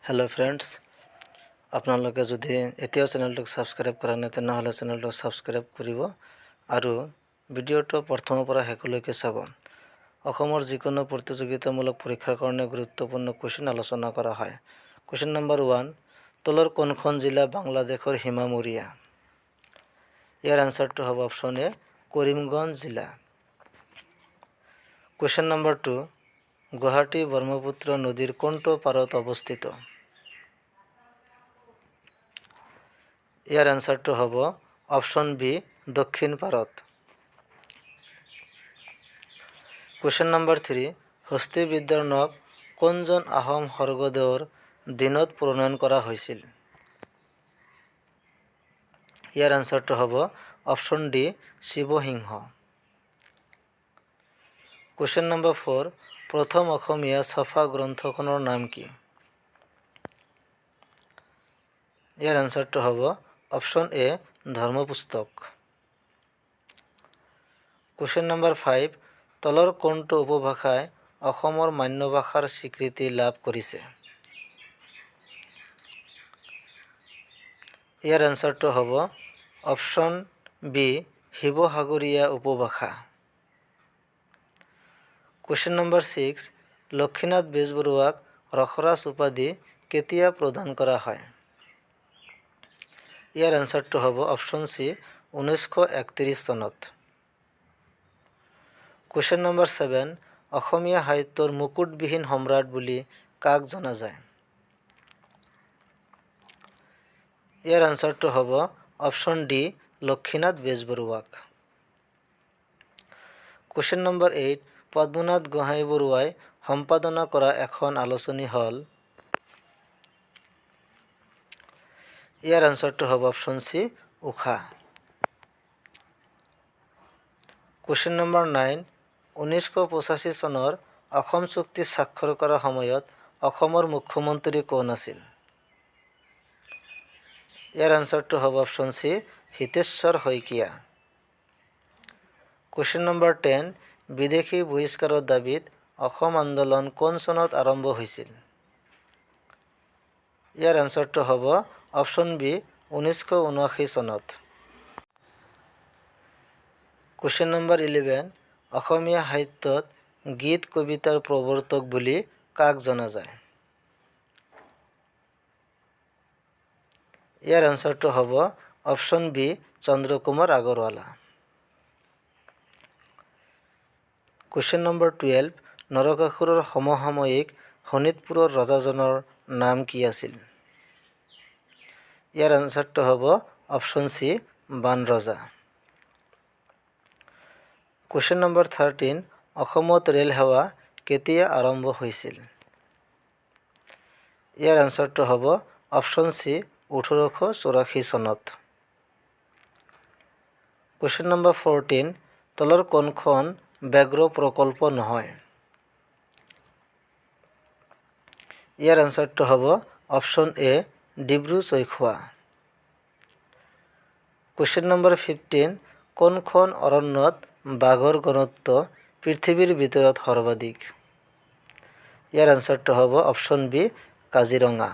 Hello friends, আপোনালোকে যদি এতিয়াও চেনেলটোক সাবস্ক্ৰাইব কৰা নাই তেনেহ'লে চেনেলটো সাবস্ক্ৰাইব কৰিব আৰু ভিডিঅ'টো প্ৰথমৰ পৰা শেষলৈকে চাব। অসমৰ যিকোনো প্ৰতিযোগিতামূলক পৰীক্ষাৰ কাৰণে গুৰুত্বপূৰ্ণ কোৱেশ্চন আলোচনা কৰা হয়। কোৱেশ্চন নম্বৰ 1, তলৰ কোনখন জিলা বাংলাদেশৰ সীমামূৰীয়া? ইয়াৰ আনসাৰটো হ'ব অপশ্যন এ, কৰিমগঞ্জ জিলা। কোৱেশ্চন নম্বৰ 2, গুৱাহাটী ব্ৰহ্মপুত্ৰ নদীৰ কোনটো পাৰত অৱস্থিত? ইয়াৰ আনসাৰটো হ'ব অপশ্যন বি, দক্ষিণ পাৰত। কোৱেশ্চন নম্বৰ 3, হস্তিবিদ্যাৰ নভ কোনজন আহোম স্বৰ্গদেউৰ দিনত প্ৰণয়ন কৰা হৈছিল? ইয়াৰ আনসাৰটো হ'ব option D, Siva Singha. Question number 4, প্ৰথম অসমীয়া ছফা গ্ৰন্থখনৰ নাম কি? ইয়াৰ আনসাৰটো হ'ব অপশ্যন এ, ধৰ্মপুস্তক। কোৱেশ্চন নম্বৰ 5, তলৰ কোনটো উপভাষাই অসমৰ মান্য ভাষাৰ স্বীকৃতি লাভ কৰিছে? ইয়াৰ আনসাৰটো হ'ব অপশ্যন বি, শিৱসাগৰীয়া উপভাষা। কোৱেশ্চন নম্বৰ 6, লক্ষ্মীনাথ বেজবৰুৱাক ৰসৰাজ উপাধি কেতিয়া প্ৰদান কৰা হয়? ইয়াৰ আনসাৰটো হ'ব অপশ্যন চি, 1931 চনত। কোৱেশ্চন নম্বৰ 7, অসমীয়া সাহিত্যৰ মুকুটবিহীন সম্ৰাট বুলি কাক জনা যায়? ইয়াৰ আনসাৰটো হ'ব অপশ্যন ডি, লক্ষ্মীনাথ বেজবৰুৱাক। কোৱেশ্চন নম্বৰ 8, পদ্মনাথ গোহাঞিবৰুৱাই সম্পাদনা কৰা এখন আলোচনী হ'ল? ইয়াৰ আনসাৰটো হ'ব option C, Usha. Question number 9, 1985 চনৰ অসম চুক্তি স্বাক্ষৰ কৰাৰ সময়ত অসমৰ মুখ্যমন্ত্ৰী কোন আছিল? ইয়াৰ আনসাৰটো হ'ব option C, Hiteswar Saikia. Question number 10, বিদেশী বহিষ্কাৰৰ দাবীত অসম আন্দোলন কোন চনত আৰম্ভ হৈছিল? ইয়াৰ আনসাৰটো হ'ব অপশ্যন বি, 1979 চনত। কোৱেশ্চন নম্বৰ 11, অসমীয়া সাহিত্যত গীত কবিতাৰ প্ৰৱৰ্তক বুলি কাক জনা যায়? ইয়াৰ আনসাৰটো হ'ব option B, Chandrakumar Agarwala. Question number 12, নৰকাসুৰৰ সমসাময়িক শোণিতপুৰৰ ৰজাজনৰ নাম কি আছিল? ইয়াৰ আনসাৰটো হ'ব option C, Banaraja. Question number 13, অসমত ৰেল সেৱা কেতিয়া আৰম্ভ হৈছিল? ইয়াৰ আনসাৰটো হ'ব অপশ্যন চি, 1884 চনত। কোৱেশ্চন নম্বৰ 14, তলৰ কোনখন ব্যাঘ্ৰ প্ৰকল্প নহয়? ইয়াৰ আনসাৰটো হ'ব option A, Dibru-Saikhowa. Question number 15, কোনখন অৰণ্যত বাঘৰ ঘনত্ব পৃথিৱীৰ ভিতৰত সৰ্বাধিক? ইয়াৰ আনসাৰটো হ'ব অপশ্যন বি, কাজিৰঙা।